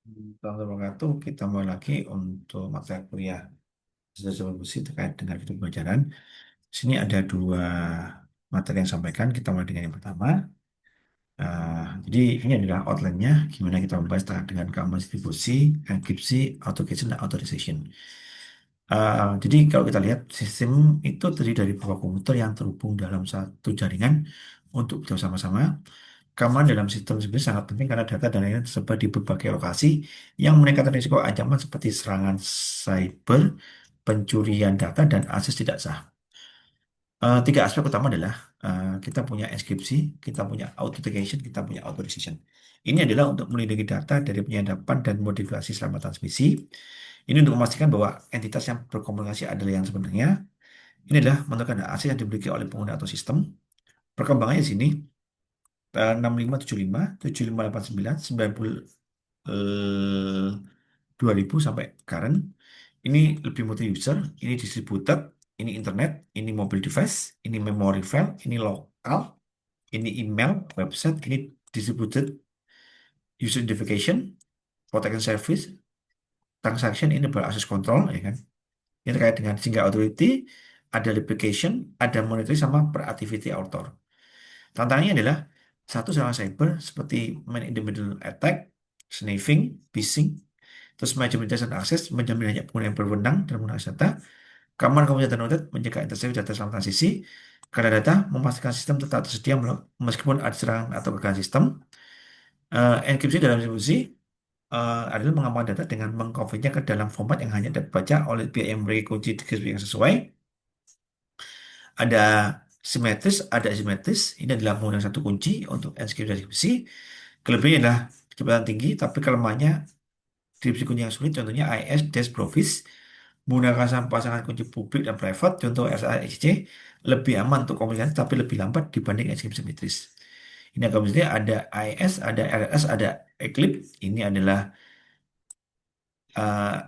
Assalamualaikum wabarakatuh. Kita mulai lagi untuk mata kuliah Sosial Busi terkait dengan video pembelajaran. Sini ada dua materi yang sampaikan. Kita mulai dengan yang pertama. Jadi ini adalah outline-nya. Gimana kita membahas terkait dengan keamanan distribusi, enkripsi, authentication, dan authorization. Jadi kalau kita lihat sistem itu terdiri dari beberapa komputer yang terhubung dalam satu jaringan untuk bersama-sama. Keamanan dalam sistem sebenarnya sangat penting karena data dan lainnya tersebar di berbagai lokasi yang meningkatkan risiko ancaman seperti serangan cyber, pencurian data, dan akses tidak sah. Tiga aspek utama adalah kita punya enkripsi, kita punya authentication, kita punya authorization. Ini adalah untuk melindungi data dari penyadapan dan modifikasi selama transmisi. Ini untuk memastikan bahwa entitas yang berkomunikasi adalah yang sebenarnya. Ini adalah menentukan akses yang dimiliki oleh pengguna atau sistem. Perkembangannya di sini 6575, 7589, 90 eh, 2000 sampai current. Ini lebih multi user, ini distributed, ini internet, ini mobile device, ini memory file, ini lokal, ini email, website, ini distributed user identification, protection service, transaction, ini berakses control, ya kan? Ini terkait dengan single authority, ada replication, ada monitoring sama per activity author. Tantangannya adalah satu serangan cyber seperti man in the middle attack, sniffing, phishing, terus manajemen dan akses, menjamin hanya pengguna yang berwenang dan menggunakan data, keamanan komputer dan noted, menjaga intercept data selama transisi, karena data, memastikan sistem tetap tersedia meskipun ada serangan atau kegagalan sistem. Enkripsi dalam distribusi adalah mengamankan data dengan mengkonvertnya ke dalam format yang hanya dapat dibaca oleh pihak yang memiliki kunci diskript yang sesuai. Ada simetris, ada asimetris. Ini adalah menggunakan satu kunci untuk enkripsi dan dekripsi. Kelebihannya adalah kecepatan tinggi, tapi kelemahannya dekripsi kunci yang sulit, contohnya AES, Dash, Provis. Menggunakan pasangan kunci publik dan private, contoh SASC, lebih aman untuk komunikasi, tapi lebih lambat dibanding enkripsi simetris. Ini akan misalnya ada AES, ada RS, ada Eclipse. Ini adalah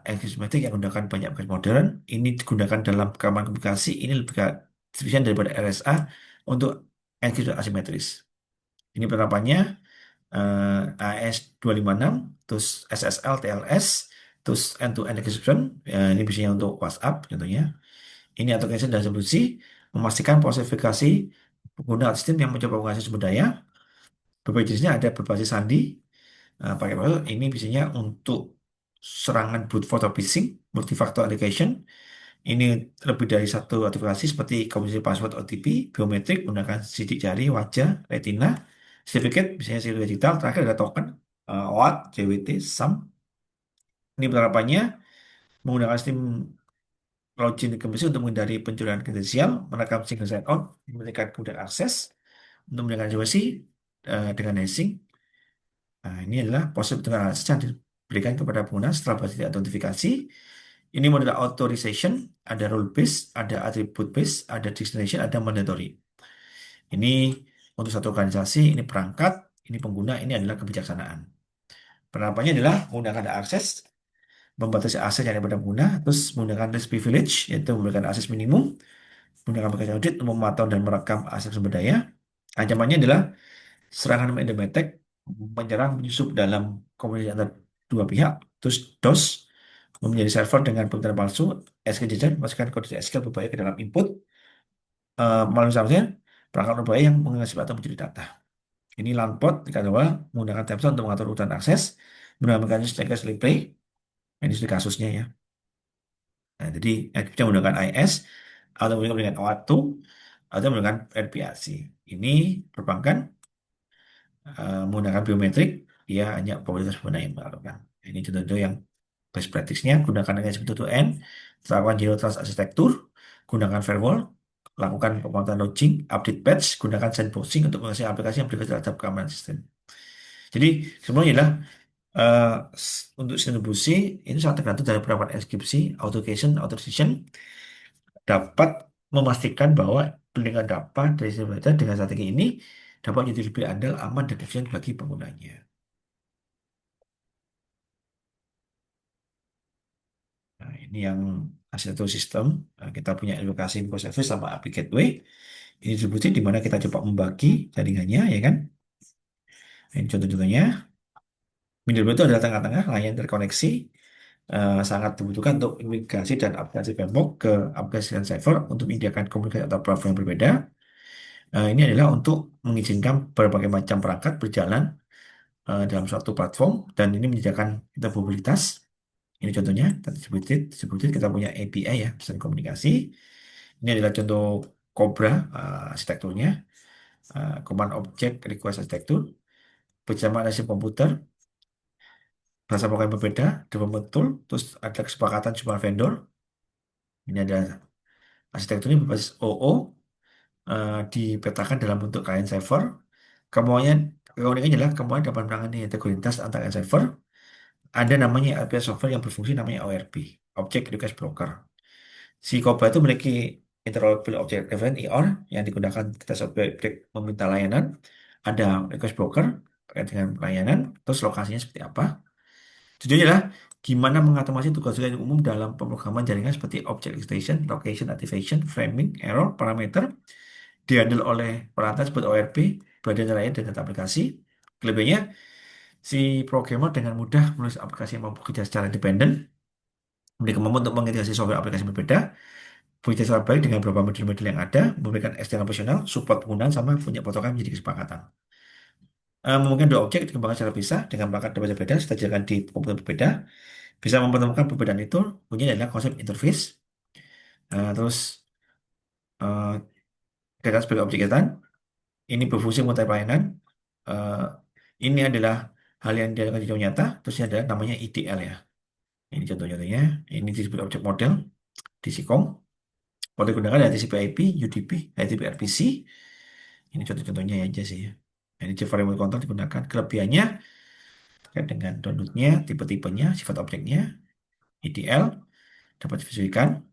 enkripsi simetrik yang menggunakan banyak aplikasi modern. Ini digunakan dalam keamanan komunikasi. Ini lebih ke division daripada RSA untuk enkripsi asimetris. Ini penerapannya AES 256, terus SSL, TLS, terus end-to-end encryption. Ini biasanya untuk WhatsApp contohnya. Ini authentication dan solusi memastikan proses verifikasi pengguna sistem yang mencoba mengakses sumber daya. Berbagai jenisnya ada berbasis sandi. Pakai password ini biasanya untuk serangan brute force atau phishing, multifactor authentication. Ini lebih dari satu autentikasi seperti kombinasi password OTP, biometrik menggunakan sidik jari, wajah, retina, sertifikat, misalnya sertifikat digital. Terakhir ada token, OAuth, JWT, SAM. Ini penerapannya menggunakan sistem login komisi untuk menghindari pencurian kredensial, merekam single sign-on, memberikan kemudahan akses, untuk menjaga privasi dengan hashing. Nah, ini adalah proses perlindungan akses yang diberikan kepada pengguna setelah berhasil diautentifikasi. Ini model authorization, ada role based, ada attribute based, ada destination, ada mandatory. Ini untuk satu organisasi, ini perangkat, ini pengguna, ini adalah kebijaksanaan. Penerapannya adalah menggunakan akses, membatasi akses yang ada pada pengguna, terus menggunakan least privilege, yaitu memberikan akses minimum, menggunakan aplikasi audit untuk memantau dan merekam akses sumber daya. Ancamannya adalah serangan endometek menyerang menyusup dalam komunikasi antar dua pihak, terus DOS menjadi server dengan pengiriman palsu, SKJJ memasukkan kode SQL berbahaya ke dalam input, melalui sampelnya perangkat berbahaya yang mengasih atau mencuri data. Ini LANport dikatakan menggunakan Tempson untuk mengatur urutan akses, menggunakan mekanisme checkers replay, ini sudah kasusnya ya. Nah, jadi kita menggunakan IS atau menggunakan OAuth atau menggunakan RPAC. Ini perbankan menggunakan biometrik, dia hanya probabilitas pengguna yang melakukan. Ini contoh-contoh yang best practice-nya, gunakan mekanisme end-to-end, lakukan zero trust arsitektur, gunakan firewall, lakukan pemantauan login, update patch, gunakan sandboxing untuk menghasilkan aplikasi yang berbasis terhadap keamanan sistem. Jadi semuanya adalah untuk distribusi ini sangat tergantung dari penerapan enkripsi, authentication, authorization dapat memastikan bahwa perlindungan data dari sistem data dengan strategi ini dapat menjadi lebih andal, aman, dan efisien bagi penggunanya. Nah, ini yang hasil satu sistem. Nah, kita punya aplikasi info service sama API Gateway. Ini distribusi di mana kita coba membagi jaringannya, ya kan? Nah, ini contoh-contohnya. Middleware itu adalah tengah-tengah layanan terkoneksi, sangat dibutuhkan untuk migrasi dan aplikasi framework ke aplikasi dan server untuk menyediakan komunikasi atau platform yang berbeda. Ini adalah untuk mengizinkan berbagai macam perangkat berjalan dalam suatu platform dan ini menyediakan interoperabilitas. Ini contohnya, tadi disebutin kita punya API ya, pesan komunikasi. Ini adalah contoh Cobra arsitekturnya, command object request arsitektur, bersamaan sistem komputer, bahasa programming berbeda, development tool, terus ada kesepakatan semua vendor. Ini ada arsitektur ini berbasis OO, dipetakan dalam bentuk client server. Kemudian keunikannya adalah kemudian dapat menangani integritas antar client server. Ada namanya API software yang berfungsi namanya ORB, Object Request Broker. Si Cobra itu memiliki Interoperable Object Reference (IOR) yang digunakan ketika subjek meminta layanan. Ada request broker terkait dengan layanan, terus lokasinya seperti apa. Tujuannya adalah gimana mengatomasi tugas-tugas yang umum dalam pemrograman jaringan seperti object extraction, location, activation, framing, error, parameter, dihandle oleh peralatan seperti ORP, badan lain dan data aplikasi. Kelebihannya, si programmer dengan mudah menulis aplikasi yang mampu bekerja secara independen, memiliki kemampuan untuk mengintegrasi software aplikasi berbeda, bekerja secara baik dengan beberapa modul-modul yang ada, memberikan eksternal operasional, support penggunaan, sama punya protokol menjadi kesepakatan. Memungkinkan dua objek dikembangkan secara pisah dengan perangkat berbeda-beda, disajikan di komputer berbeda, bisa mempertemukan perbedaan itu, punya adalah konsep interface, terus uh, data sebagai objek kegiatan, ini berfungsi multi pelayanan, Eh, ini adalah hal yang dilakukan di dunia nyata, terus ini adalah namanya ETL ya. Ini contoh-contohnya, ini disebut objek model di SICOM, kalau digunakan dari TCP/IP, UDP, HTTP RPC, ini contoh-contohnya aja sih ya. Ini Java Remote Control digunakan, kelebihannya terkait dengan downloadnya, tipe-tipenya, sifat objeknya, ETL, dapat disesuaikan,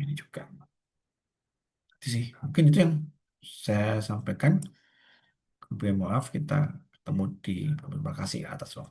ini juga. Itu sih, mungkin itu yang saya sampaikan. Kemudian maaf, kita ketemu di terima kasih atas waktu.